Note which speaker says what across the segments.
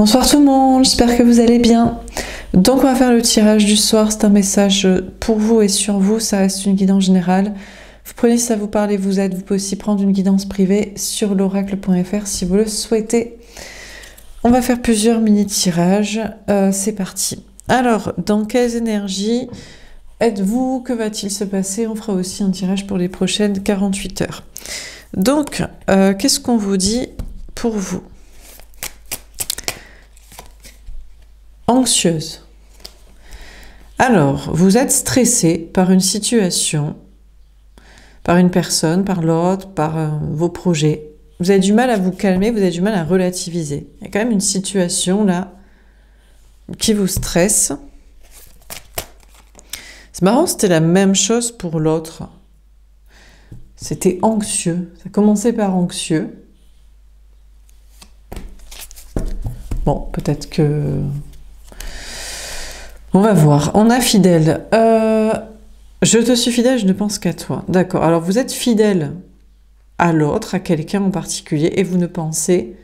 Speaker 1: Bonsoir tout le monde, j'espère que vous allez bien. Donc on va faire le tirage du soir, c'est un message pour vous et sur vous, ça reste une guidance générale. Vous prenez si ça vous parle et vous aide, vous pouvez aussi prendre une guidance privée sur l'oracle.fr si vous le souhaitez. On va faire plusieurs mini-tirages, c'est parti. Alors, dans quelles énergies êtes-vous? Que va-t-il se passer? On fera aussi un tirage pour les prochaines 48 heures. Donc, qu'est-ce qu'on vous dit pour vous? Anxieuse. Alors, vous êtes stressé par une situation, par une personne, par l'autre, par vos projets. Vous avez du mal à vous calmer, vous avez du mal à relativiser. Il y a quand même une situation là qui vous stresse. C'est marrant, c'était la même chose pour l'autre. C'était anxieux. Ça commençait par anxieux. Bon, peut-être que... On va voir. On a fidèle. Je te suis fidèle, je ne pense qu'à toi. D'accord. Alors, vous êtes fidèle à l'autre, à quelqu'un en particulier, et vous ne pensez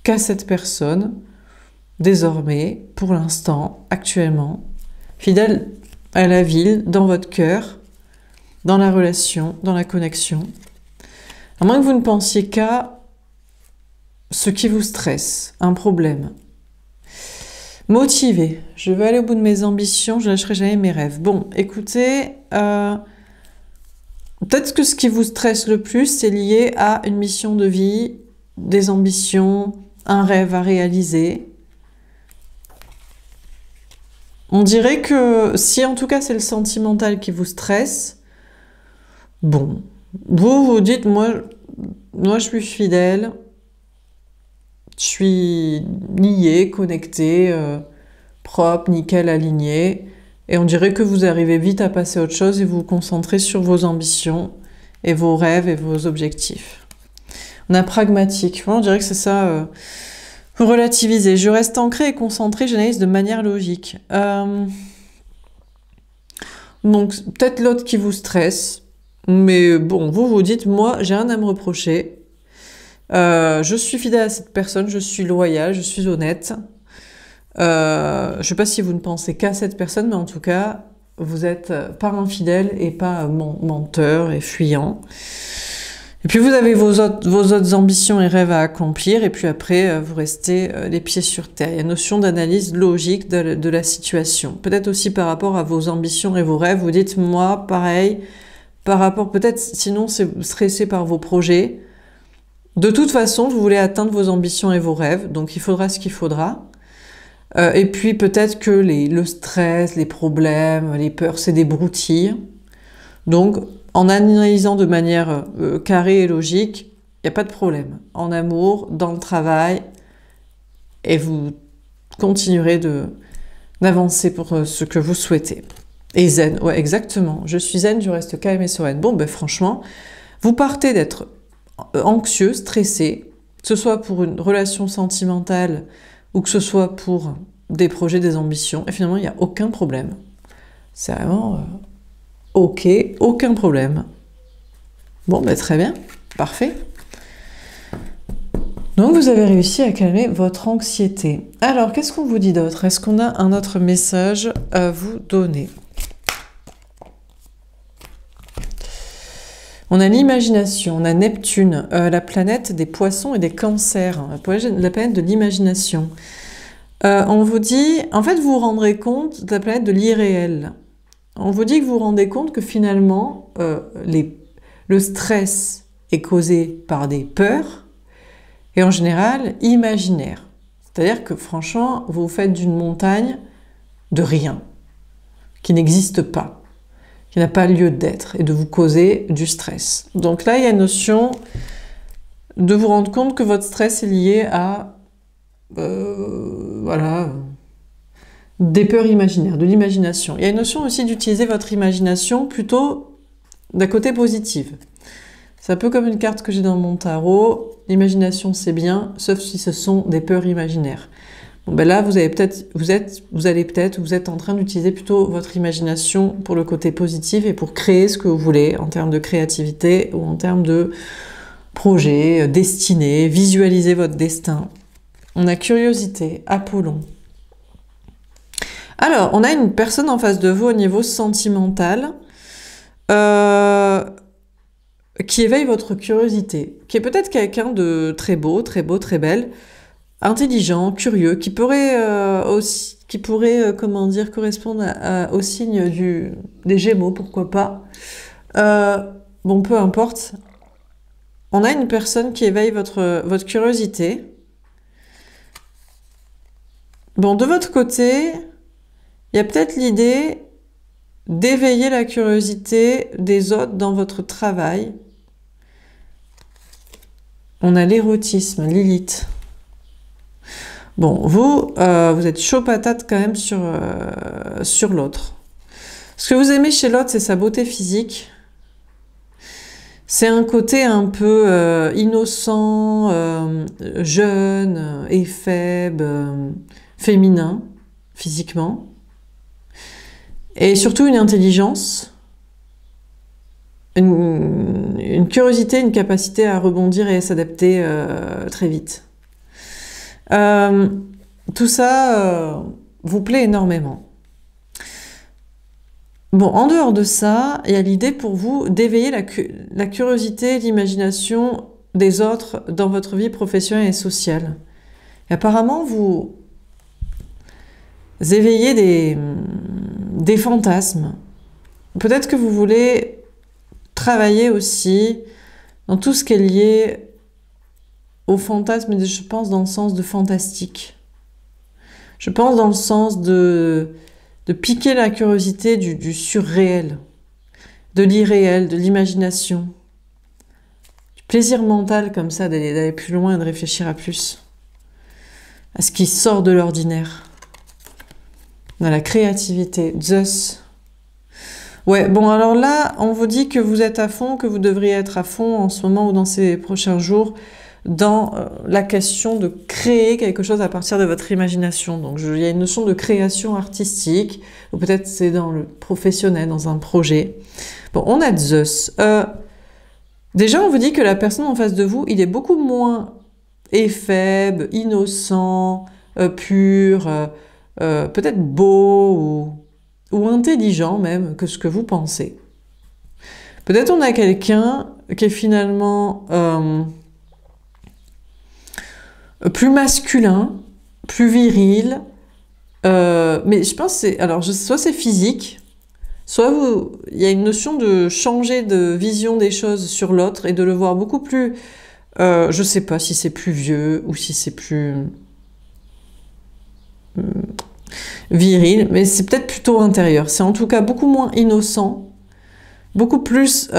Speaker 1: qu'à cette personne, désormais, pour l'instant, actuellement. Fidèle à la ville, dans votre cœur, dans la relation, dans la connexion. À moins que vous ne pensiez qu'à ce qui vous stresse, un problème. Motivé, je veux aller au bout de mes ambitions, je lâcherai jamais mes rêves. Bon, écoutez, peut-être que ce qui vous stresse le plus, c'est lié à une mission de vie, des ambitions, un rêve à réaliser. On dirait que si en tout cas c'est le sentimental qui vous stresse, bon, vous vous dites, moi je suis fidèle, je suis lié, connecté, propre, nickel, aligné. Et on dirait que vous arrivez vite à passer à autre chose et vous vous concentrez sur vos ambitions et vos rêves et vos objectifs. On a pragmatique. On dirait que c'est ça. Relativiser. Je reste ancré et concentré, j'analyse de manière logique. Donc, peut-être l'autre qui vous stresse. Mais bon, vous vous dites, moi, j'ai rien à me reprocher. Je suis fidèle à cette personne, je suis loyale, je suis honnête. Je ne sais pas si vous ne pensez qu'à cette personne, mais en tout cas, vous êtes pas infidèle et pas menteur et fuyant. Et puis vous avez vos autres ambitions et rêves à accomplir, et puis après, vous restez les pieds sur terre. Il y a une notion d'analyse logique de la situation. Peut-être aussi par rapport à vos ambitions et vos rêves, vous dites, moi, pareil, par rapport, peut-être, sinon, c'est stressé par vos projets. De toute façon, vous voulez atteindre vos ambitions et vos rêves, donc il faudra ce qu'il faudra. Et puis peut-être que le stress, les problèmes, les peurs, c'est des broutilles. Donc, en analysant de manière carrée et logique, il n'y a pas de problème. En amour, dans le travail, et vous continuerez d'avancer pour ce que vous souhaitez. Et zen, ouais, exactement. Je suis zen, je reste calme et sereine. Bon, ben franchement, vous partez d'être anxieux, stressé, que ce soit pour une relation sentimentale ou que ce soit pour des projets, des ambitions, et finalement, il n'y a aucun problème. C'est vraiment ok, aucun problème. Bon, ben très bien, parfait. Donc, vous avez réussi à calmer votre anxiété. Alors, qu'est-ce qu'on vous dit d'autre? Est-ce qu'on a un autre message à vous donner? On a l'imagination, on a Neptune, la planète des poissons et des cancers, la planète de l'imagination. On vous dit, en fait, vous vous rendrez compte de la planète de l'irréel. On vous dit que vous vous rendez compte que finalement, le stress est causé par des peurs et en général imaginaires. C'est-à-dire que franchement, vous faites d'une montagne de rien, qui n'existe pas, qui n'a pas lieu d'être, et de vous causer du stress. Donc là, il y a une notion de vous rendre compte que votre stress est lié à voilà, des peurs imaginaires, de l'imagination. Il y a une notion aussi d'utiliser votre imagination plutôt d'un côté positif. C'est un peu comme une carte que j'ai dans mon tarot. L'imagination, c'est bien, sauf si ce sont des peurs imaginaires. Bon, ben là, vous êtes en train d'utiliser plutôt votre imagination pour le côté positif et pour créer ce que vous voulez en termes de créativité ou en termes de projet, destinée, visualiser votre destin. On a curiosité, Apollon. Alors, on a une personne en face de vous au niveau sentimental qui éveille votre curiosité, qui est peut-être quelqu'un de très beau, très belle, intelligent, curieux, qui pourrait aussi, comment dire, correspondre au signe des Gémeaux, pourquoi pas. Bon, peu importe. On a une personne qui éveille votre curiosité. Bon, de votre côté, il y a peut-être l'idée d'éveiller la curiosité des autres dans votre travail. On a l'érotisme, Lilith. Bon, vous êtes chaud patate quand même sur l'autre. Ce que vous aimez chez l'autre, c'est sa beauté physique. C'est un côté un peu innocent, jeune et faible, féminin, physiquement. Et surtout une intelligence, une curiosité, une capacité à rebondir et à s'adapter très vite. Tout ça vous plaît énormément. Bon, en dehors de ça, il y a l'idée pour vous d'éveiller la curiosité, l'imagination des autres dans votre vie professionnelle et sociale. Et apparemment, vous éveillez des fantasmes. Peut-être que vous voulez travailler aussi dans tout ce qui est lié au fantasme, je pense dans le sens de fantastique. Je pense dans le sens de piquer la curiosité du surréel, de l'irréel, de l'imagination, du plaisir mental comme ça, d'aller plus loin et de réfléchir à plus, à ce qui sort de l'ordinaire. On a la créativité, Zeus. Ouais, bon alors là, on vous dit que vous êtes à fond, que vous devriez être à fond en ce moment ou dans ces prochains jours dans la question de créer quelque chose à partir de votre imagination. Donc il y a une notion de création artistique, ou peut-être c'est dans le professionnel, dans un projet. Bon, on a Zeus. Déjà, on vous dit que la personne en face de vous, il est beaucoup moins faible, innocent, pur, peut-être beau ou intelligent même que ce que vous pensez. Peut-être on a quelqu'un qui est finalement plus masculin, plus viril, mais je pense que c'est, alors soit c'est physique, soit il y a une notion de changer de vision des choses sur l'autre et de le voir beaucoup plus, je sais pas si c'est plus vieux ou si c'est plus viril, mais c'est peut-être plutôt intérieur. C'est en tout cas beaucoup moins innocent, beaucoup plus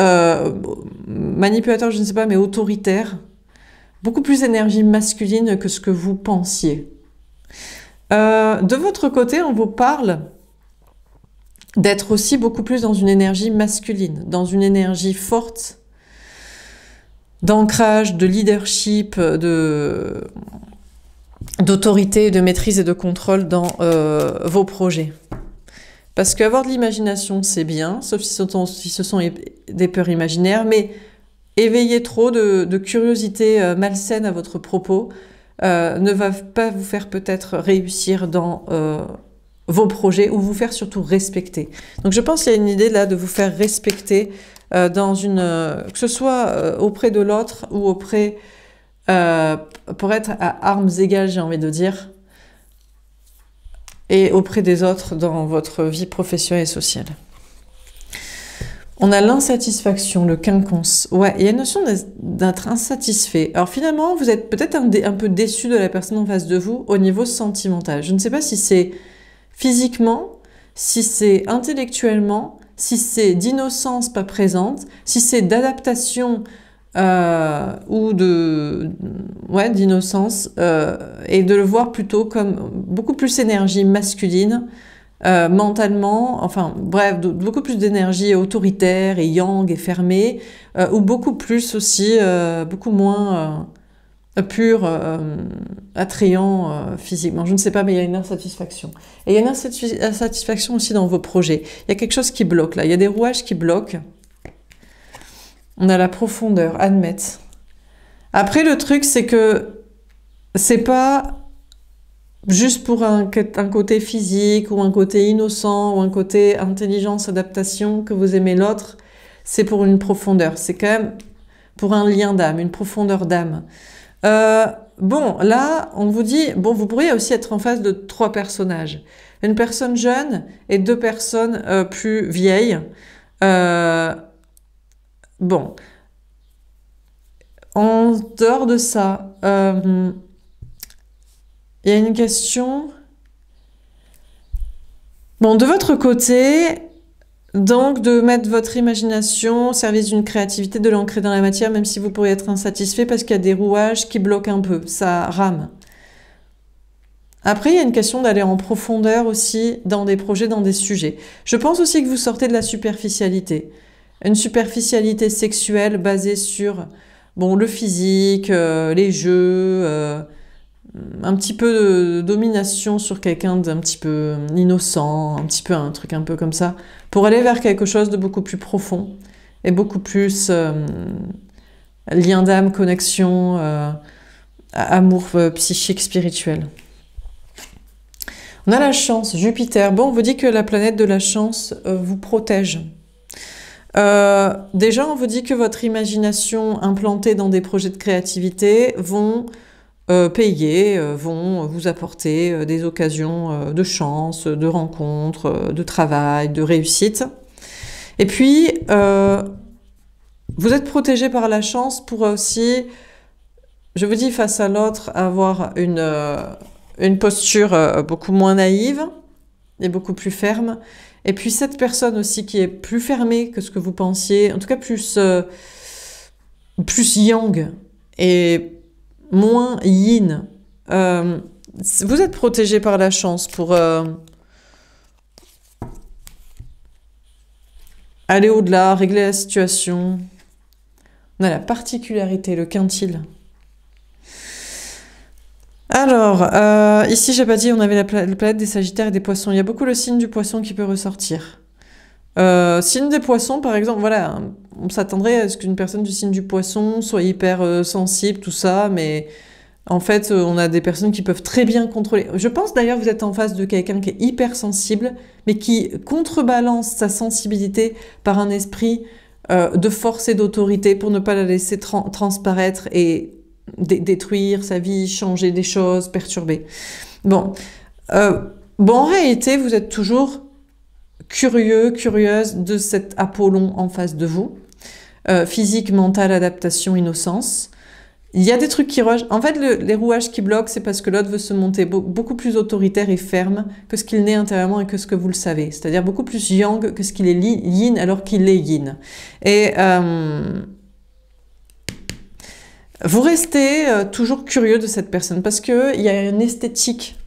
Speaker 1: manipulateur, je ne sais pas, mais autoritaire, beaucoup plus énergie masculine que ce que vous pensiez. De votre côté, on vous parle d'être aussi beaucoup plus dans une énergie masculine, dans une énergie forte, d'ancrage, de leadership, d'autorité, de maîtrise et de contrôle dans vos projets. Parce qu'avoir de l'imagination, c'est bien, sauf si ce sont des peurs imaginaires, mais éveiller trop de curiosité malsaine à votre propos ne va pas vous faire peut-être réussir dans vos projets ou vous faire surtout respecter. Donc je pense qu'il y a une idée là de vous faire respecter que ce soit auprès de l'autre ou auprès pour être à armes égales, j'ai envie de dire, et auprès des autres dans votre vie professionnelle et sociale. On a l'insatisfaction, le quinconce. Ouais, il y a une notion d'être insatisfait. Alors finalement, vous êtes peut-être un peu déçu de la personne en face de vous au niveau sentimental. Je ne sais pas si c'est physiquement, si c'est intellectuellement, si c'est d'innocence pas présente, si c'est d'adaptation ou d'innocence, et de le voir plutôt comme beaucoup plus énergie masculine, mentalement, enfin bref, beaucoup plus d'énergie autoritaire et yang et fermée, ou beaucoup plus aussi, beaucoup moins pur, attrayant physiquement. Je ne sais pas, mais il y a une insatisfaction. Et il y a une insatisfaction aussi dans vos projets. Il y a quelque chose qui bloque là, il y a des rouages qui bloquent. On a la profondeur, admettre. Après, le truc, c'est que c'est pas juste pour un côté physique ou un côté innocent ou un côté intelligence, adaptation, que vous aimez l'autre, c'est pour une profondeur. C'est quand même pour un lien d'âme, une profondeur d'âme. Bon, là, on vous dit, bon, vous pourriez aussi être en face de 3 personnages. Une personne jeune et 2 personnes plus vieilles. Bon, en dehors de ça, il y a une question. Bon, de votre côté, donc de mettre votre imagination au service d'une créativité, de l'ancrer dans la matière, même si vous pourriez être insatisfait parce qu'il y a des rouages qui bloquent un peu, ça rame. Après, il y a une question d'aller en profondeur aussi dans des projets, dans des sujets. Je pense aussi que vous sortez de la superficialité. Une superficialité sexuelle basée sur bon, le physique, les jeux, un petit peu de domination sur quelqu'un d'un petit peu innocent, un petit peu un truc un peu comme ça, pour aller vers quelque chose de beaucoup plus profond et beaucoup plus lien d'âme, connexion, amour psychique, spirituel. On a la chance, Jupiter. Bon, on vous dit que la planète de la chance vous protège. Déjà, on vous dit que votre imagination implantée dans des projets de créativité vont payer, vont vous apporter des occasions de chance, de rencontres, de travail, de réussite. Et puis, vous êtes protégé par la chance pour aussi, je vous dis, face à l'autre, avoir une posture beaucoup moins naïve et beaucoup plus ferme. Et puis cette personne aussi qui est plus fermée que ce que vous pensiez, en tout cas plus yang et moins yin. Vous êtes protégé par la chance pour aller au-delà, régler la situation. On a la particularité, le quintile. Alors, ici, j'ai pas dit, on avait la planète des Sagittaires et des Poissons. Il y a beaucoup le signe du Poisson qui peut ressortir. Signe des Poissons, par exemple, voilà, on s'attendrait à ce qu'une personne du signe du Poisson soit hyper sensible, tout ça, mais en fait, on a des personnes qui peuvent très bien contrôler. Je pense d'ailleurs que vous êtes en face de quelqu'un qui est hyper sensible, mais qui contrebalance sa sensibilité par un esprit de force et d'autorité pour ne pas la laisser transparaître et détruire sa vie, changer des choses, perturber. Bon, en réalité, vous êtes toujours curieux, curieuse de cet Apollon en face de vous. Physique, mental, adaptation, innocence. Il y a des trucs qui rouagent. En fait, les rouages qui bloquent, c'est parce que l'autre veut se monter beaucoup plus autoritaire et ferme que ce qu'il n'est intérieurement et que ce que vous le savez. C'est-à-dire beaucoup plus yang que ce qu'il est yin alors qu'il est yin. Et vous restez toujours curieux de cette personne parce qu'il y a une esthétique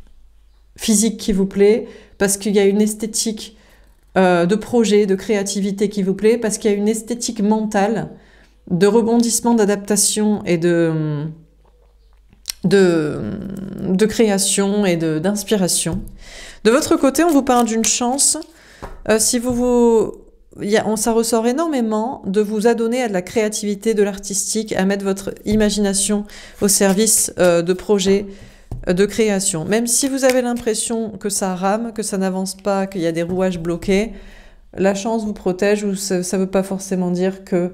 Speaker 1: physique qui vous plaît, parce qu'il y a une esthétique de projet, de créativité qui vous plaît, parce qu'il y a une esthétique mentale de rebondissement, d'adaptation et de création et d'inspiration. De votre côté, on vous parle d'une chance. Si ça ressort énormément de vous adonner à de la créativité, de l'artistique, à mettre votre imagination au service de projets de création. Même si vous avez l'impression que ça rame, que ça n'avance pas, qu'il y a des rouages bloqués, la chance vous protège, ou ça ne veut pas forcément dire que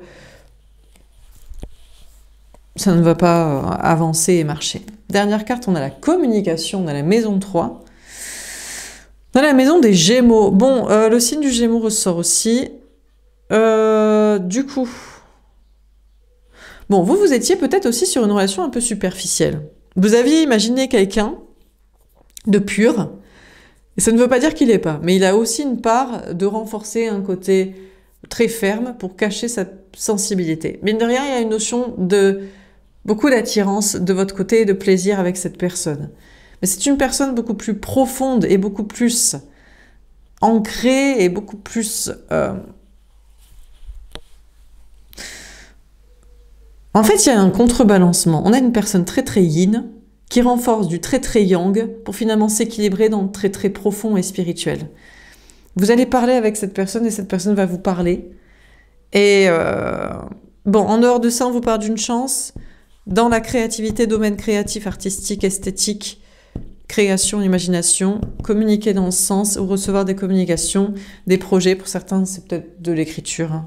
Speaker 1: ça ne va pas avancer et marcher. Dernière carte, on a la communication, on a la maison 3. On a la maison des Gémeaux. Bon, le signe du Gémeaux ressort aussi. Du coup... Bon, vous étiez peut-être aussi sur une relation un peu superficielle. Vous aviez imaginé quelqu'un de pur, et ça ne veut pas dire qu'il n'est pas, mais il a aussi une part de renforcer un côté très ferme pour cacher sa sensibilité. Mine de rien, il y a une notion de beaucoup d'attirance de votre côté et de plaisir avec cette personne. Mais c'est une personne beaucoup plus profonde et beaucoup plus ancrée et beaucoup plus... En fait, il y a un contrebalancement. On a une personne très très yin qui renforce du très très yang pour finalement s'équilibrer dans le très très profond et spirituel. Vous allez parler avec cette personne et cette personne va vous parler. Et bon, en dehors de ça, on vous parle d'une chance dans la créativité, domaine créatif, artistique, esthétique, création, imagination, communiquer dans ce sens ou recevoir des communications, des projets. Pour certains, c'est peut-être de l'écriture hein,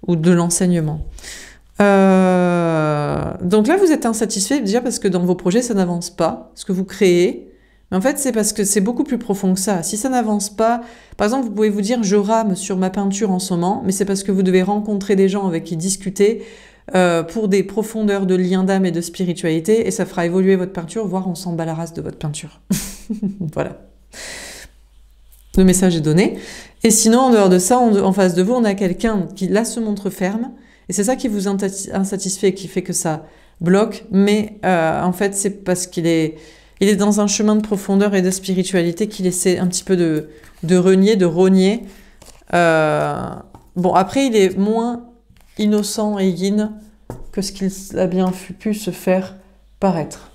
Speaker 1: ou de l'enseignement. Donc là, vous êtes insatisfait déjà parce que dans vos projets, ça n'avance pas. Ce que vous créez, mais en fait, c'est parce que c'est beaucoup plus profond que ça. Si ça n'avance pas, par exemple, vous pouvez vous dire, je rame sur ma peinture en ce moment, mais c'est parce que vous devez rencontrer des gens avec qui discuter pour des profondeurs de lien d'âme et de spiritualité, et ça fera évoluer votre peinture, voire on s'en bat la race de votre peinture. Voilà. Le message est donné. Et sinon, en dehors de ça, en face de vous, on a quelqu'un qui, là, se montre ferme, et c'est ça qui vous insatisfait, qui fait que ça bloque, mais en fait, c'est parce qu'il est dans un chemin de profondeur et de spiritualité qu'il essaie un petit peu de renier, de rogner. Bon, après, il est moins innocent et yin que ce qu'il a bien pu se faire paraître.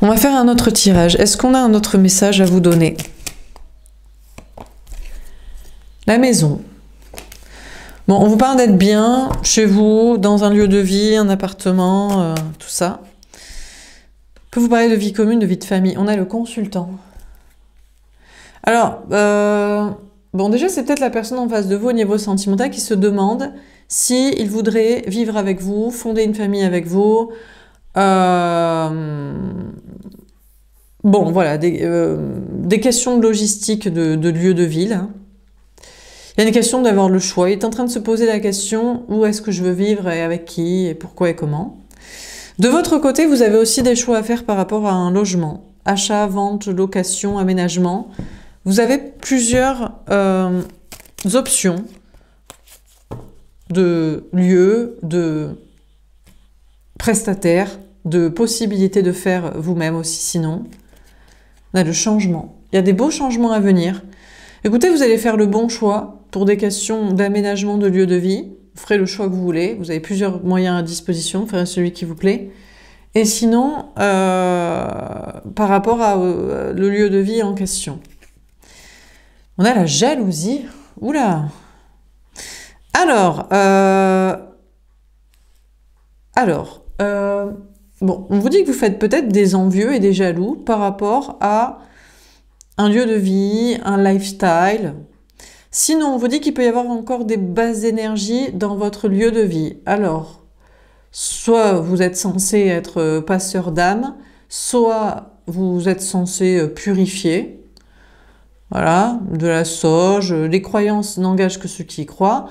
Speaker 1: On va faire un autre tirage. Est-ce qu'on a un autre message à vous donner? La maison. Bon, on vous parle d'être bien chez vous, dans un lieu de vie, un appartement, tout ça. On peut vous parler de vie commune, de vie de famille. On a le consultant. Alors, bon, déjà, c'est peut-être la personne en face de vous au niveau sentimental qui se demande s'il voudrait vivre avec vous, fonder une famille avec vous. Bon, voilà, des questions de logistique de lieu de ville. Hein. Il y a une question d'avoir le choix. Il est en train de se poser la question, où est-ce que je veux vivre et avec qui, et pourquoi et comment. De votre côté, vous avez aussi des choix à faire par rapport à un logement. Achat, vente, location, aménagement. Vous avez plusieurs options de lieux, de prestataires, de possibilités de faire vous-même aussi sinon. On a le changement. Il y a des beaux changements à venir. Écoutez, vous allez faire le bon choix pour des questions d'aménagement de lieu de vie. Vous ferez le choix que vous voulez. Vous avez plusieurs moyens à disposition. Vous ferez celui qui vous plaît. Et sinon, par rapport à le lieu de vie en question. On a la jalousie. Oula! Alors, bon, on vous dit que vous faites peut-être des envieux et des jaloux par rapport à un lieu de vie, un lifestyle. Sinon, on vous dit qu'il peut y avoir encore des basses énergies dans votre lieu de vie. Alors, soit vous êtes censé être passeur d'âme, soit vous êtes censé purifier. Voilà, de la sauge, les croyances n'engagent que ceux qui y croient.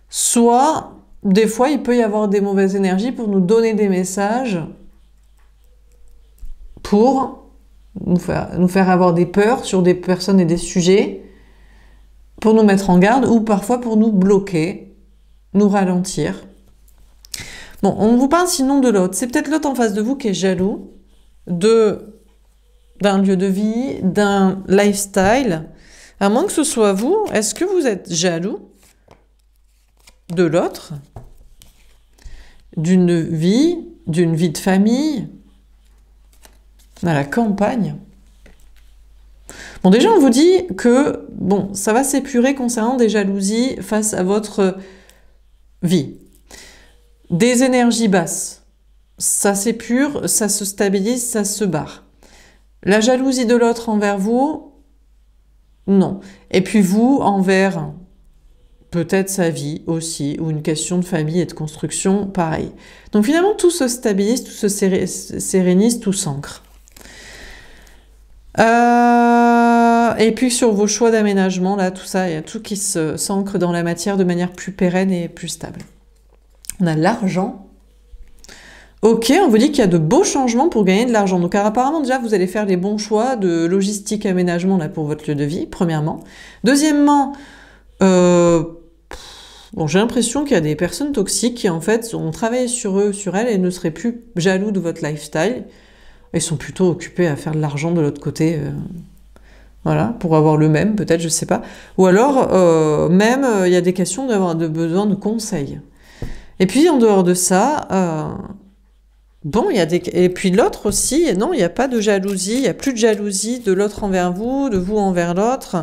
Speaker 1: Soit, des fois, il peut y avoir des mauvaises énergies pour nous donner des messages pour nous faire avoir des peurs sur des personnes et des sujets, pour nous mettre en garde ou parfois pour nous bloquer, nous ralentir. Bon, on vous parle sinon de l'autre. C'est peut-être l'autre en face de vous qui est jaloux d'un lieu de vie, d'un lifestyle. À moins que ce soit vous, est-ce que vous êtes jaloux de l'autre, d'une vie de famille, à la campagne? Bon, déjà, on vous dit que, bon, ça va s'épurer concernant des jalousies face à votre vie. Des énergies basses, ça s'épure, ça se stabilise, ça se barre. La jalousie de l'autre envers vous, non. Et puis vous, envers peut-être sa vie aussi, ou une question de famille et de construction, pareil. Donc finalement, tout se stabilise, tout se sérénise, tout s'ancre. Et puis sur vos choix d'aménagement, là, tout ça, il y a tout qui s'ancre dans la matière de manière plus pérenne et plus stable. On a l'argent. Ok, on vous dit qu'il y a de beaux changements pour gagner de l'argent. Donc apparemment, déjà, vous allez faire les bons choix de logistique, aménagement là, pour votre lieu de vie, premièrement. Deuxièmement, bon, j'ai l'impression qu'il y a des personnes toxiques qui, en fait, ont travaillé sur eux, sur elles, et ne seraient plus jaloux de votre lifestyle. Ils sont plutôt occupés à faire de l'argent de l'autre côté, voilà, pour avoir le même, peut-être, je sais pas. Ou alors, même, il y a des questions de besoin de conseils. Et puis, en dehors de ça, bon, il y a des... Et puis l'autre aussi, non, il n'y a pas de jalousie, il n'y a plus de jalousie de l'autre envers vous, de vous envers l'autre.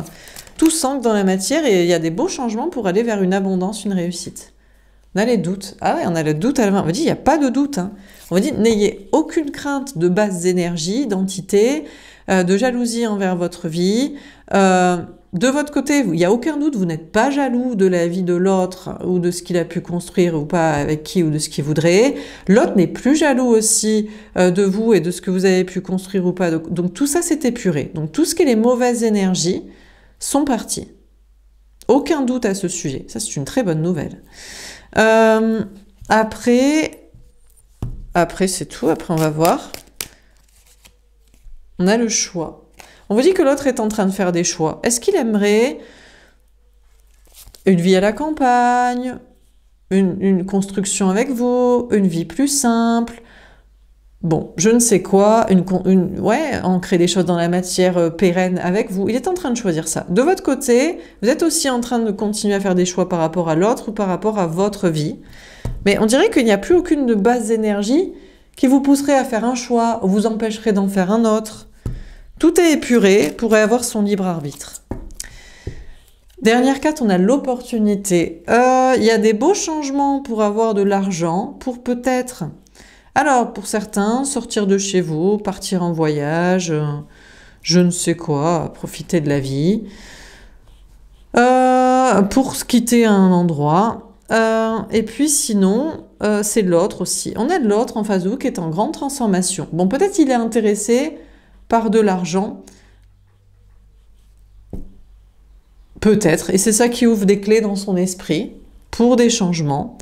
Speaker 1: Tout s'ancre dans la matière et il y a des beaux changements pour aller vers une abondance, une réussite. On a les doutes. Ah ouais, on a le doute à la main. On va dire, il n'y a pas de doute. Hein. On va dire, n'ayez aucune crainte de basse énergie, d'entité, de jalousie envers votre vie. De votre côté, il n'y a aucun doute, vous n'êtes pas jaloux de la vie de l'autre ou de ce qu'il a pu construire ou pas avec qui ou de ce qu'il voudrait. L'autre n'est plus jaloux aussi de vous et de ce que vous avez pu construire ou pas. Donc tout ça, c'est épuré. Donc tout ce qui est les mauvaises énergies sont parties. Aucun doute à ce sujet. Ça, c'est une très bonne nouvelle. Après, c'est tout. Après, on va voir. On a le choix. On vous dit que l'autre est en train de faire des choix. Est-ce qu'il aimerait une vie à la campagne, une construction avec vous, une vie plus simple, bon, je ne sais quoi, ouais, ancrer des choses dans la matière pérenne avec vous. Il est en train de choisir ça. De votre côté, vous êtes aussi en train de continuer à faire des choix par rapport à l'autre ou par rapport à votre vie. Mais on dirait qu'il n'y a plus aucune de basse énergie qui vous pousserait à faire un choix ou vous empêcherait d'en faire un autre. Tout est épuré, pourrait avoir son libre arbitre. Dernière carte, on a l'opportunité. Il y a des beaux changements pour avoir de l'argent, pour peut-être... Alors, pour certains, sortir de chez vous, partir en voyage, je ne sais quoi, profiter de la vie. Pour se quitter un endroit. Et puis sinon, c'est l'autre aussi. On a de l'autre en face de vous qui est en grande transformation. Bon, peut-être il est intéressé par de l'argent. Peut-être. Et c'est ça qui ouvre des clés dans son esprit pour des changements.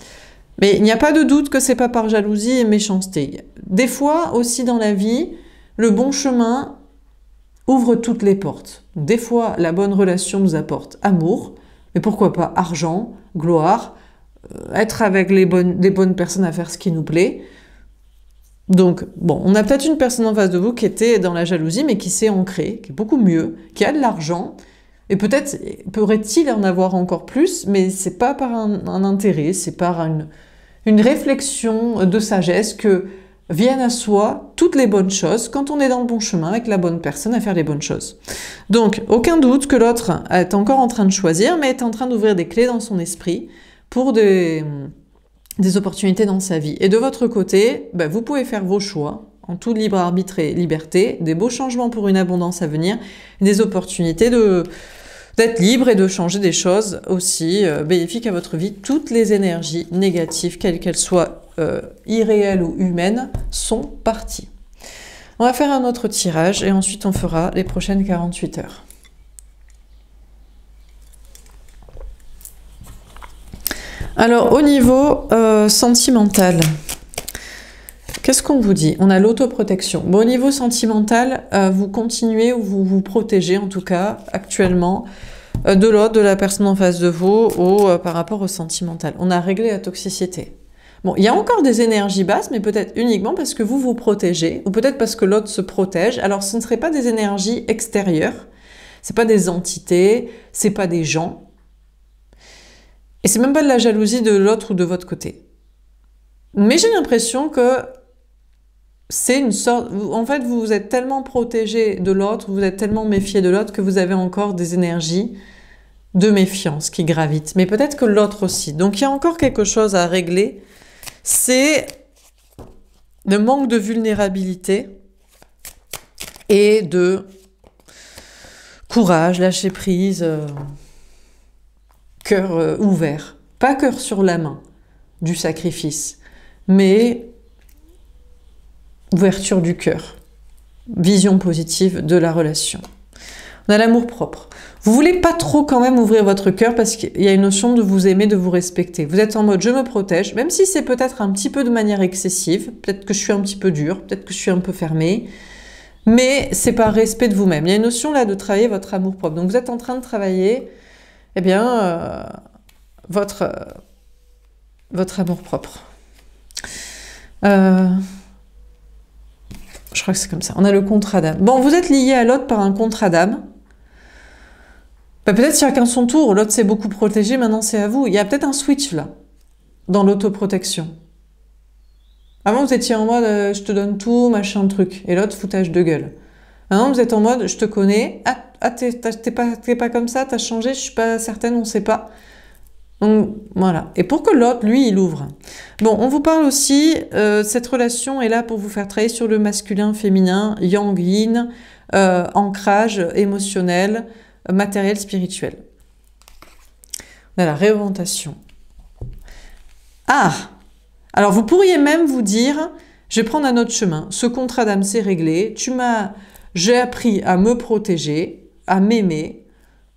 Speaker 1: Mais il n'y a pas de doute que c'est pas par jalousie et méchanceté. Des fois aussi dans la vie, le bon chemin ouvre toutes les portes. Des fois, la bonne relation nous apporte amour, mais pourquoi pas argent, gloire, être avec les bonnes personnes à faire ce qui nous plaît. Donc, bon, on a peut-être une personne en face de vous qui était dans la jalousie, mais qui s'est ancrée, qui est beaucoup mieux, qui a de l'argent, et peut-être pourrait-il en avoir encore plus, mais c'est pas par un intérêt, c'est par une réflexion de sagesse que viennent à soi toutes les bonnes choses quand on est dans le bon chemin avec la bonne personne à faire les bonnes choses. Donc, aucun doute que l'autre est encore en train de choisir, mais est en train d'ouvrir des clés dans son esprit pour des opportunités dans sa vie. Et de votre côté, vous pouvez faire vos choix en tout libre arbitre et liberté, des beaux changements pour une abondance à venir, des opportunités d'être libre et de changer des choses aussi bénéfiques à votre vie. Toutes les énergies négatives, quelles qu'elles soient irréelles ou humaines, sont parties. On va faire un autre tirage et ensuite on fera les prochaines 48 heures. Alors, au niveau sentimental, qu'est-ce qu'on vous dit? On a l'autoprotection. Bon, au niveau sentimental, vous continuez ou vous vous protégez, en tout cas, actuellement, de l'autre, de la personne en face de vous, ou par rapport au sentimental. On a réglé la toxicité. Bon, il y a encore des énergies basses, mais peut-être uniquement parce que vous vous protégez, ou peut-être parce que l'autre se protège. Alors, ce ne serait pas des énergies extérieures, c'est pas des entités, c'est pas des gens. Et c'est même pas de la jalousie de l'autre ou de votre côté. Mais j'ai l'impression que c'est une sorte... En fait, vous vous êtes tellement protégé de l'autre, vous êtes tellement méfié de l'autre que vous avez encore des énergies de méfiance qui gravitent. Mais peut-être que l'autre aussi. Donc il y a encore quelque chose à régler. C'est le manque de vulnérabilité et de courage, lâcher prise... cœur ouvert, pas cœur sur la main du sacrifice, mais ouverture du cœur, vision positive de la relation. On a l'amour propre. Vous voulez pas trop quand même ouvrir votre cœur parce qu'il y a une notion de vous aimer, de vous respecter. Vous êtes en mode je me protège, même si c'est peut-être un petit peu de manière excessive, peut-être que je suis un petit peu dure, peut-être que je suis un peu fermée, mais c'est par respect de vous-même. Il y a une notion là de travailler votre amour propre. Donc vous êtes en train de travailler eh bien, votre amour-propre. Je crois que c'est comme ça. On a le contrat d'âme. Bon, vous êtes lié à l'autre par un contrat d'âme. Peut-être chacun son tour. L'autre s'est beaucoup protégé, maintenant c'est à vous. Il y a peut-être un switch là, dans l'autoprotection. Avant, vous étiez en mode je te donne tout, machin, truc. Et l'autre, foutage de gueule. Maintenant, vous êtes en mode je te connais. Ah, t'es pas comme ça, t'as changé, je suis pas certaine, on sait pas. Donc, voilà. Et pour que l'autre, lui, il ouvre. Bon, on vous parle aussi, cette relation est là pour vous faire travailler sur le masculin, féminin, yang, yin, ancrage émotionnel, matériel, spirituel. On a la réorientation. Ah! Alors, vous pourriez même vous dire, je vais prendre un autre chemin. Ce contrat d'âme, c'est réglé. J'ai appris à me protéger, à m'aimer.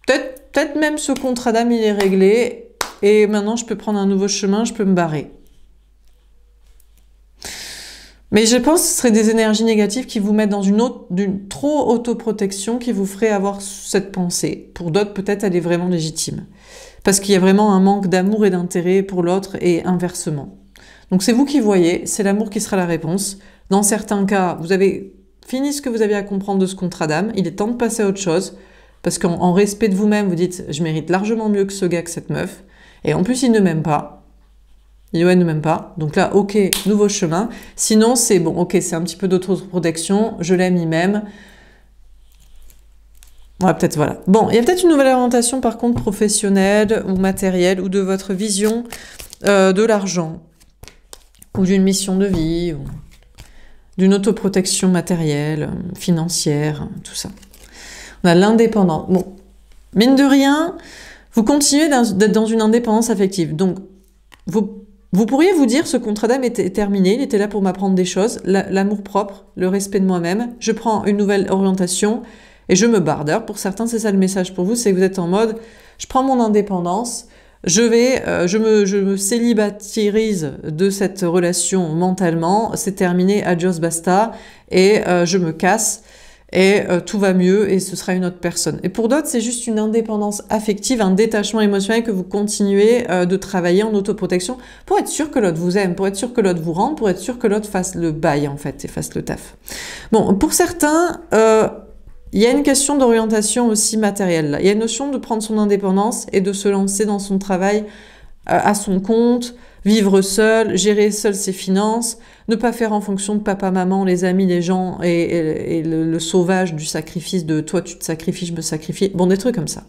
Speaker 1: Peut-être même ce contrat d'âme, il est réglé. Et maintenant, je peux prendre un nouveau chemin, je peux me barrer. Mais je pense que ce serait des énergies négatives qui vous mettent dans d'une trop autoprotection qui vous ferait avoir cette pensée. Pour d'autres, peut-être, elle est vraiment légitime. Parce qu'il y a vraiment un manque d'amour et d'intérêt pour l'autre et inversement. Donc c'est vous qui voyez, c'est l'amour qui sera la réponse. Dans certains cas, vous avez fini ce que vous aviez à comprendre de ce contrat d'âme, il est temps de passer à autre chose. Parce qu'en respect de vous-même, vous dites, je mérite largement mieux que ce gars, que cette meuf. Et en plus, il ne m'aime pas. Il ne m'aime pas. Donc là, ok, nouveau chemin. Sinon, c'est bon, ok, c'est un petit peu d'autoprotection. Je l'aime, il m'aime. Ouais, peut-être, voilà. Bon, il y a peut-être une nouvelle orientation, par contre, professionnelle ou matérielle, ou de votre vision de l'argent, ou d'une mission de vie, ou d'une autoprotection matérielle, financière, tout ça. On a l'indépendance. Bon, mine de rien, vous continuez d'être dans une indépendance affective. Donc, vous pourriez vous dire, ce contrat d'âme était terminé, il était là pour m'apprendre des choses, l'amour propre, le respect de moi-même, je prends une nouvelle orientation et je me barre. D'ailleurs, pour certains, c'est ça le message pour vous, c'est que vous êtes en mode, je prends mon indépendance, je me célibatarise de cette relation mentalement, c'est terminé, adios, basta, et je me casse. Et tout va mieux et ce sera une autre personne. Et pour d'autres, c'est juste une indépendance affective, un détachement émotionnel que vous continuez de travailler en autoprotection pour être sûr que l'autre vous aime, pour être sûr que l'autre vous rende, pour être sûr que l'autre fasse le bail en fait et fasse le taf. Bon, pour certains, il y a une question d'orientation aussi matérielle là. Il y a une notion de prendre son indépendance et de se lancer dans son travail à son compte, vivre seul, gérer seul ses finances, ne pas faire en fonction de papa, maman, les amis, les gens et le sauvage du sacrifice de toi tu te sacrifies, je me sacrifie. Bon, des trucs comme ça.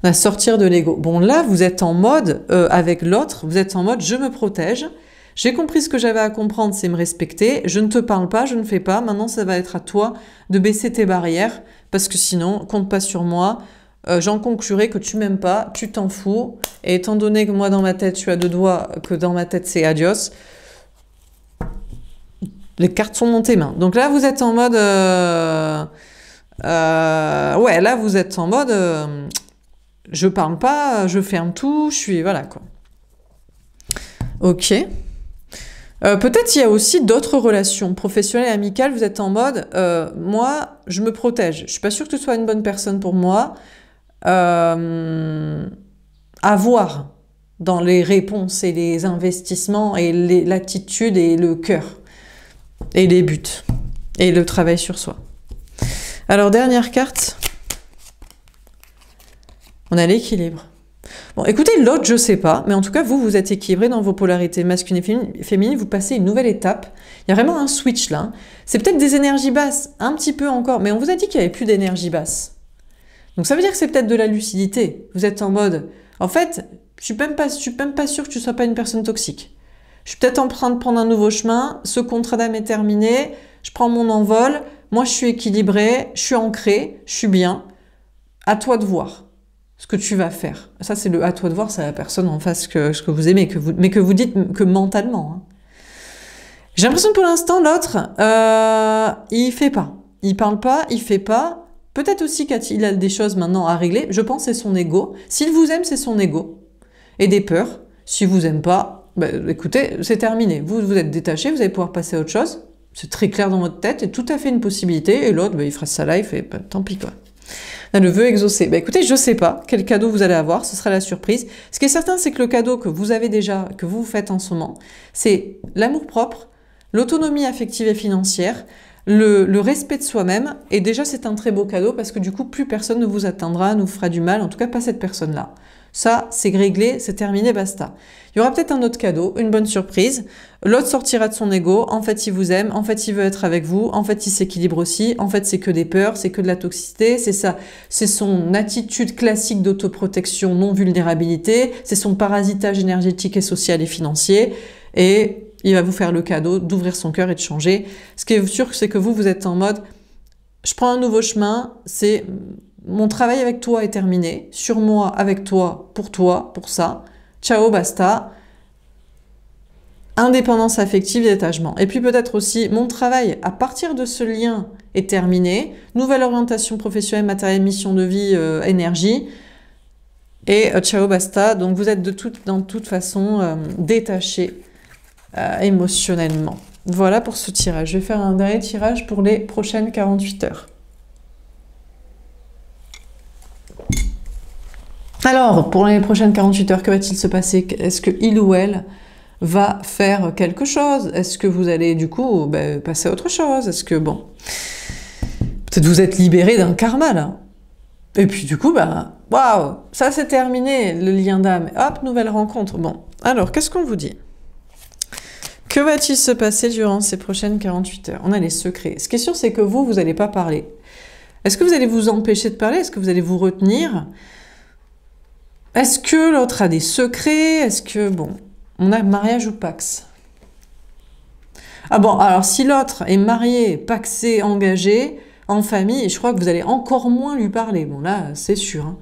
Speaker 1: On va sortir de l'ego. Bon, là, vous êtes en mode, avec l'autre, vous êtes en mode je me protège. J'ai compris ce que j'avais à comprendre, c'est me respecter. Je ne te parle pas, je ne fais pas. Maintenant, ça va être à toi de baisser tes barrières parce que sinon, compte pas sur moi. J'en conclurai que tu m'aimes pas, tu t'en fous. Et étant donné que moi, dans ma tête, tu as deux doigts, que dans ma tête, c'est adios. Les cartes sont dans tes mains. Donc là, vous êtes en mode... ouais, là, vous êtes en mode... je parle pas, je ferme tout, je suis... Voilà, quoi. Ok. Peut-être il y a aussi d'autres relations professionnelles et amicales. Vous êtes en mode... moi, je me protège. Je suis pas sûre que tu sois une bonne personne pour moi. À voir dans les réponses et les investissements et l'attitude et le cœur. Et les buts. Et le travail sur soi. Alors, dernière carte. On a l'équilibre. Bon, écoutez, l'autre, je sais pas. Mais en tout cas, vous êtes équilibré dans vos polarités masculines et féminines. Vous passez une nouvelle étape. Il y a vraiment un switch là. C'est peut-être des énergies basses. Un petit peu encore. Mais on vous a dit qu'il n'y avait plus d'énergie basse. Donc, ça veut dire que c'est peut-être de la lucidité. Vous êtes en mode... En fait, je suis même pas sûre que tu sois pas une personne toxique. Je suis peut-être en train de prendre un nouveau chemin, ce contrat d'âme est terminé, je prends mon envol, moi je suis équilibrée, je suis ancrée, je suis bien. À toi de voir ce que tu vas faire. Ça c'est le à toi de voir, c'est la personne en face ce que vous aimez, mais que vous dites que mentalement. Hein. J'ai l'impression que pour l'instant l'autre, il fait pas. Il parle pas, il fait pas. Peut-être aussi qu'il a des choses maintenant à régler. Je pense que c'est son ego. S'il vous aime, c'est son ego. Et des peurs. S'il vous aime pas, bah, écoutez, c'est terminé. Vous êtes détaché, vous allez pouvoir passer à autre chose. C'est très clair dans votre tête et tout à fait une possibilité. Et l'autre, bah, il fera sa life et bah, tant pis quoi. Là, le vœu exaucé. Bah, écoutez, je sais pas quel cadeau vous allez avoir. Ce sera la surprise. Ce qui est certain, c'est que le cadeau que vous avez déjà, que vous faites en ce moment, c'est l'amour-propre, l'autonomie affective et financière, le respect de soi-même. Et déjà, c'est un très beau cadeau parce que du coup, plus personne ne vous atteindra, ne vous fera du mal. En tout cas, pas cette personne-là. Ça, c'est réglé, c'est terminé, basta. Il y aura peut-être un autre cadeau, une bonne surprise. L'autre sortira de son ego. En fait, il vous aime. En fait, il veut être avec vous. En fait, il s'équilibre aussi. En fait, c'est que des peurs, c'est que de la toxicité. C'est ça. C'est son attitude classique d'autoprotection, non-vulnérabilité. C'est son parasitage énergétique et social et financier. Et il va vous faire le cadeau d'ouvrir son cœur et de changer. Ce qui est sûr, c'est que vous êtes en mode, je prends un nouveau chemin. C'est mon travail avec toi est terminé. Sur moi, avec toi, pour ça. Ciao, basta. Indépendance affective, détachement. Et puis peut-être aussi, mon travail à partir de ce lien est terminé. Nouvelle orientation professionnelle, matérielle, mission de vie, énergie. Et ciao, basta. Donc vous êtes dans toute façon détaché émotionnellement. Voilà pour ce tirage. Je vais faire un dernier tirage pour les prochaines 48 heures. Alors, pour les prochaines 48 heures, que va-t-il se passer? Est-ce que il ou elle va faire quelque chose? Est-ce que vous allez, du coup, passer à autre chose? Est-ce que, bon, peut-être vous êtes libéré d'un karma, là. Et puis, du coup, waouh, ça c'est terminé, le lien d'âme. Hop, nouvelle rencontre. Bon, alors, qu'est-ce qu'on vous dit? Que va-t-il se passer durant ces prochaines 48 heures? On a les secrets. Ce qui est sûr, c'est que vous n'allez pas parler. Est-ce que vous allez vous empêcher de parler? Est-ce que vous allez vous retenir? Est-ce que l'autre a des secrets? Est-ce que, bon, on a mariage ou pax? Ah bon, alors si l'autre est marié, paxé, engagé, en famille, je crois que vous allez encore moins lui parler. Bon là, c'est sûr.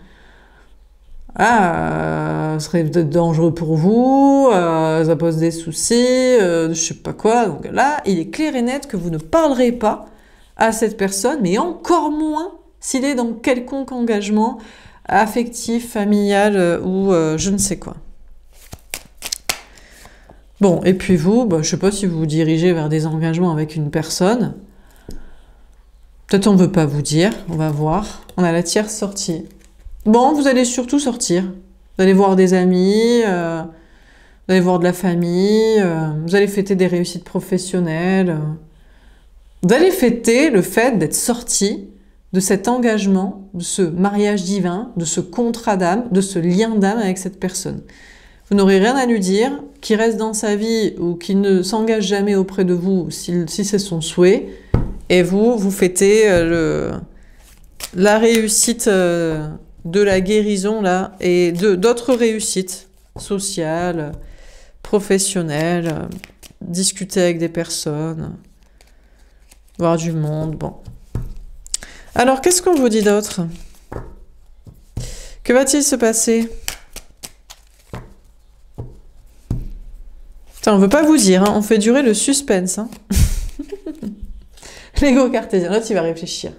Speaker 1: Hein. Ce serait peut-être dangereux pour vous, ça pose des soucis, je sais pas quoi. Donc là, il est clair et net que vous ne parlerez pas à cette personne, mais encore moins s'il est dans quelconque engagement affectif, familial ou je ne sais quoi. Bon, et puis vous, je sais pas si vous vous dirigez vers des engagements avec une personne. Peut-être on ne veut pas vous dire, on va voir. On a la tierce sortie. Bon, vous allez surtout sortir. Vous allez voir des amis, vous allez voir de la famille, vous allez fêter des réussites professionnelles. Vous allez fêter le fait d'être sorti de cet engagement, de ce mariage divin, de ce contrat d'âme, de ce lien d'âme avec cette personne. Vous n'aurez rien à lui dire, qu'il reste dans sa vie ou qu'il ne s'engage jamais auprès de vous si c'est son souhait. Et vous fêtez la réussite de la guérison là et d'autres réussites sociales, professionnelles, discuter avec des personnes, voir du monde, bon. Alors, qu'est-ce qu'on vous dit d'autre? Que va-t-il se passer? Putain, on veut pas vous dire, hein, on fait durer le suspense. Hein. L'ego cartésien, l'autre il va réfléchir.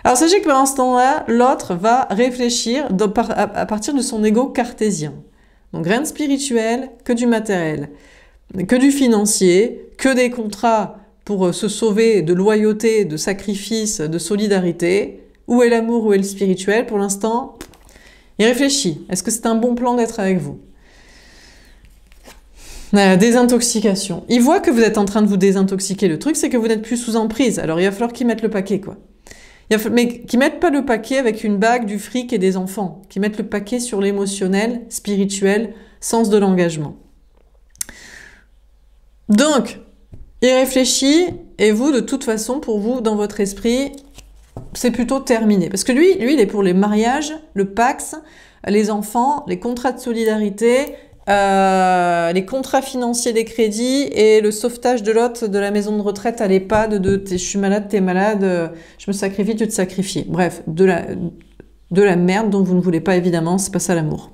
Speaker 1: Alors sachez que pendant ce temps-là, l'autre va réfléchir à partir de son ego cartésien. Donc rien de spirituel, que du matériel, que du financier, que des contrats pour se sauver de loyauté, de sacrifice, de solidarité. Où est l'amour, où est le spirituel? Pour l'instant, il réfléchit. Est-ce que c'est un bon plan d'être avec vous? Désintoxication. Il voit que vous êtes en train de vous désintoxiquer. Le truc, c'est que vous n'êtes plus sous emprise. Alors, il va falloir qu'ils mettent le paquet, quoi. Mais qu'ils mettent pas le paquet avec une bague, du fric et des enfants. Qu'ils mettent le paquet sur l'émotionnel, spirituel, sens de l'engagement. Donc, il réfléchit, et vous, de toute façon, pour vous, dans votre esprit, c'est plutôt terminé. Parce que lui, il est pour les mariages, le Pax, les enfants, les contrats de solidarité, les contrats financiers des crédits et le sauvetage de l'autre de la maison de retraite à l'EHPAD de je suis malade, t'es malade, je me sacrifie, tu te sacrifies. Bref, de la merde dont vous ne voulez pas, évidemment, c'est pas ça l'amour.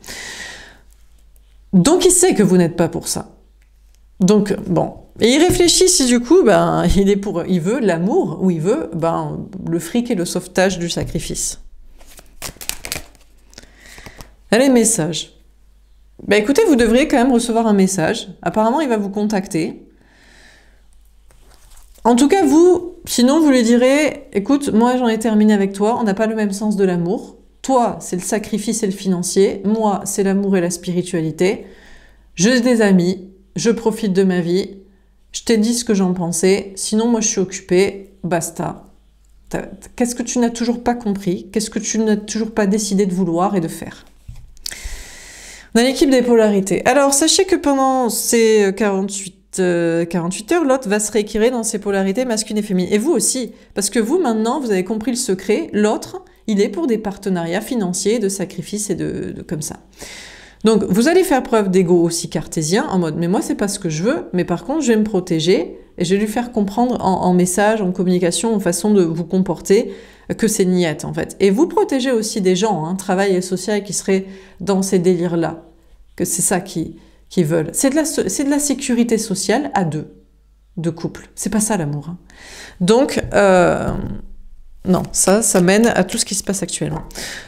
Speaker 1: Donc il sait que vous n'êtes pas pour ça. Donc, bon. Et il réfléchit si du coup, il veut l'amour ou il veut le fric et le sauvetage du sacrifice. Allez, message. Écoutez, vous devriez quand même recevoir un message. Apparemment, il va vous contacter. En tout cas, sinon vous lui direz, écoute, moi j'en ai terminé avec toi, on n'a pas le même sens de l'amour. Toi, c'est le sacrifice et le financier. Moi, c'est l'amour et la spiritualité. J'ai des amis, je profite de ma vie. Je t'ai dit ce que j'en pensais. Sinon, moi, je suis occupée. Basta. Qu'est-ce que tu n'as toujours pas compris? Qu'est-ce que tu n'as toujours pas décidé de vouloir et de faire? On a l'équipe des polarités. Alors, sachez que pendant ces 48 heures, l'autre va se rééquilibrer dans ses polarités masculines et féminines. Et vous aussi. Parce que vous, maintenant, vous avez compris le secret. L'autre, il est pour des partenariats financiers, de sacrifices et de comme ça. Donc, vous allez faire preuve d'ego aussi cartésien, en mode, mais moi, c'est pas ce que je veux, mais par contre, je vais me protéger, et je vais lui faire comprendre en message, en communication, en façon de vous comporter, que c'est niette, en fait. Et vous protégez aussi des gens, hein, travail et social, qui seraient dans ces délires-là, que c'est ça qu'ils veulent. C'est de la sécurité sociale à deux, de couple. C'est pas ça, l'amour. Hein. Donc, non, ça mène à tout ce qui se passe actuellement.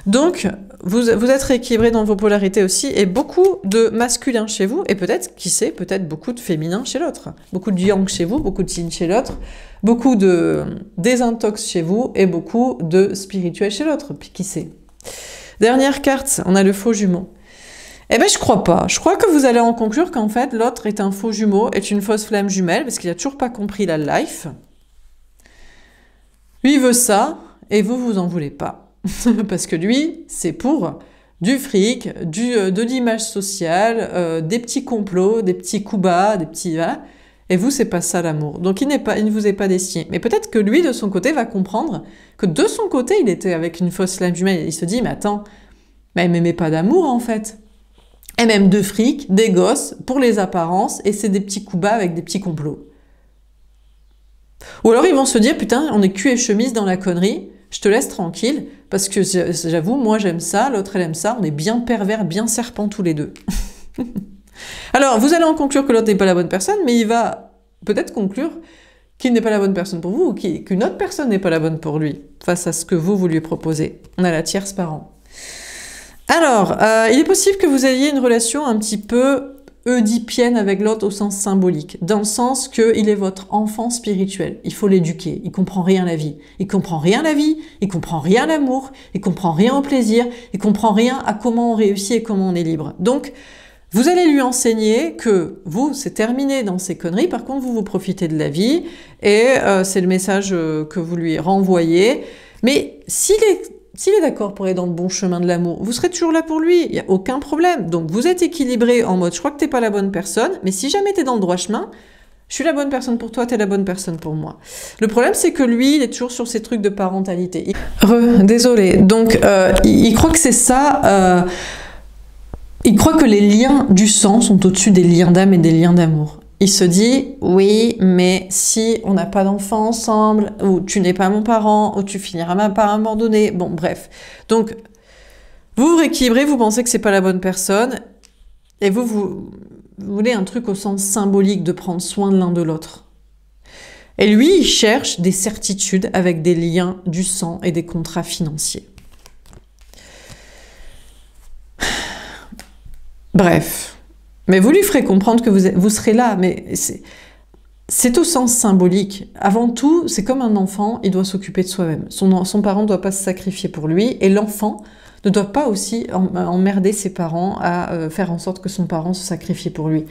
Speaker 1: Donc, vous êtes rééquilibré dans vos polarités aussi, et beaucoup de masculin chez vous, et peut-être, qui sait, peut-être beaucoup de féminin chez l'autre. Beaucoup de yang chez vous, beaucoup de yin chez l'autre, beaucoup de désintox chez vous, et beaucoup de spirituel chez l'autre, puis qui sait. Dernière carte, on a le faux jumeau. Eh ben, je crois pas. Je crois que vous allez en conclure qu'en fait, l'autre est un faux jumeau, est une fausse flamme jumelle, parce qu'il a toujours pas compris la life. Lui, il veut ça, et vous en voulez pas. Parce que lui, c'est pour du fric, de l'image sociale, des petits complots, des petits coups bas, des petits... Voilà. Et vous, c'est pas ça l'amour. Donc il ne vous est pas destiné. Mais peut-être que lui, de son côté, va comprendre que de son côté, il était avec une fausse flamme jumelle. Il se dit, mais attends, mais elle m'aimait pas d'amour, en fait. Elle m'aime de fric, des gosses, pour les apparences, et c'est des petits coups bas avec des petits complots. Ou alors ils vont se dire, putain, on est cul et chemise dans la connerie, je te laisse tranquille, parce que j'avoue, moi j'aime ça, l'autre elle aime ça, on est bien pervers, bien serpents tous les deux. Alors, vous allez en conclure que l'autre n'est pas la bonne personne, mais il va peut-être conclure qu'il n'est pas la bonne personne pour vous, ou qu'une autre personne n'est pas la bonne pour lui, face à ce que vous lui proposez. On a la tierce parent. Alors, il est possible que vous ayez une relation un petit peu oedipienne avec l'autre au sens symbolique, dans le sens qu'il est votre enfant spirituel. Il faut l'éduquer. Il comprend rien à la vie. Il comprend rien à la vie. Il comprend rien à l'amour. Il comprend rien au plaisir. Il comprend rien à comment on réussit et comment on est libre. Donc, vous allez lui enseigner que vous, c'est terminé dans ces conneries. Par contre, vous profitez de la vie et c'est le message que vous lui renvoyez. Mais s'il est d'accord pour aller dans le bon chemin de l'amour, vous serez toujours là pour lui, il n'y a aucun problème. Donc vous êtes équilibré en mode, je crois que t'es pas la bonne personne, mais si jamais t'es dans le droit chemin, je suis la bonne personne pour toi, t'es la bonne personne pour moi. Le problème, c'est que lui, il est toujours sur ces trucs de parentalité. Désolé. Donc, il croit que c'est ça. Il croit que les liens du sang sont au-dessus des liens d'âme et des liens d'amour. Il se dit, oui, mais si on n'a pas d'enfant ensemble, ou tu n'es pas mon parent, ou tu finiras par m'abandonner, bon, bref. Donc, vous vous rééquilibrez, vous pensez que c'est pas la bonne personne, et vous voulez un truc au sens symbolique de prendre soin de l'un de l'autre. Et lui, il cherche des certitudes avec des liens du sang et des contrats financiers. Bref. Mais vous lui ferez comprendre que vous serez là, mais c'est au sens symbolique. Avant tout, c'est comme un enfant, il doit s'occuper de soi-même. Son parent ne doit pas se sacrifier pour lui, et l'enfant ne doit pas aussi emmerder ses parents à faire en sorte que son parent se sacrifie pour lui.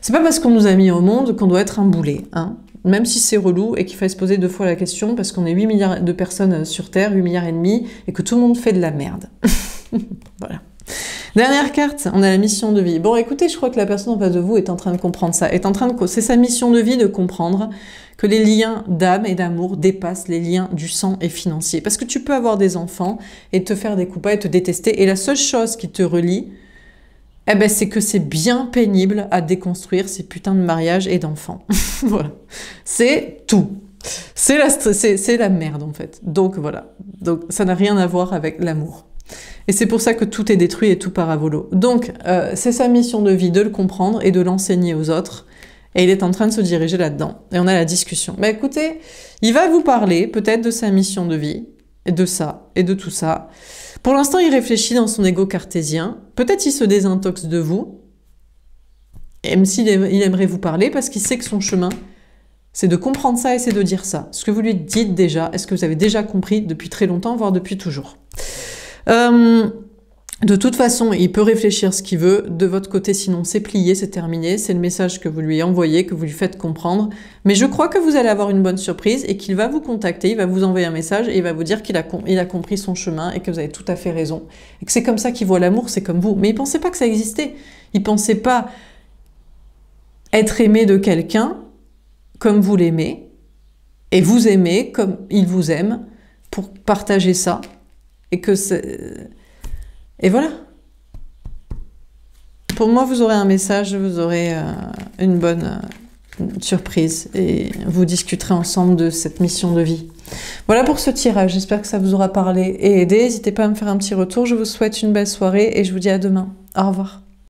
Speaker 1: C'est pas parce qu'on nous a mis au monde qu'on doit être un boulet, hein. Même si c'est relou et qu'il fallait se poser 2 fois la question, parce qu'on est 8 milliards de personnes sur Terre, 8 milliards et demi, et que tout le monde fait de la merde. Voilà. Dernière carte, on a la mission de vie. Bon, écoutez, je crois que la personne en face de vous est en train de comprendre ça. C'est sa mission de vie de comprendre que les liens d'âme et d'amour dépassent les liens du sang et financier. Parce que tu peux avoir des enfants et te faire des coups bas et te détester. Et la seule chose qui te relie, eh ben, c'est que c'est bien pénible à déconstruire ces putains de mariages et d'enfants. Voilà. C'est tout. C'est la merde, en fait. Donc, voilà. Donc, ça n'a rien à voir avec l'amour. Et c'est pour ça que tout est détruit et tout part à volo. Donc, c'est sa mission de vie de le comprendre et de l'enseigner aux autres. Et il est en train de se diriger là-dedans. Et on a la discussion. Mais écoutez, il va vous parler peut-être de sa mission de vie, et de ça, et de tout ça. Pour l'instant, il réfléchit dans son ego cartésien. Peut-être il se désintoxe de vous, même s'il aimerait vous parler, parce qu'il sait que son chemin, c'est de comprendre ça et c'est de dire ça. Ce que vous lui dites déjà, est-ce que vous avez déjà compris depuis très longtemps, voire depuis toujours ? De toute façon, il peut réfléchir ce qu'il veut. De votre côté, sinon, c'est plié, c'est terminé. C'est le message que vous lui envoyez, que vous lui faites comprendre. Mais je crois que vous allez avoir une bonne surprise et qu'il va vous contacter, il va vous envoyer un message et il va vous dire qu'il a compris son chemin et que vous avez tout à fait raison. Et que c'est comme ça qu'il voit l'amour, c'est comme vous. Mais il pensait pas que ça existait. Il pensait pas être aimé de quelqu'un comme vous l'aimez et vous aimer comme il vous aime pour partager ça. Et que c'est... Et voilà. Pour moi, vous aurez un message, vous aurez une bonne surprise et vous discuterez ensemble de cette mission de vie. Voilà pour ce tirage, j'espère que ça vous aura parlé et aidé. N'hésitez pas à me faire un petit retour, je vous souhaite une belle soirée et je vous dis à demain. Au revoir.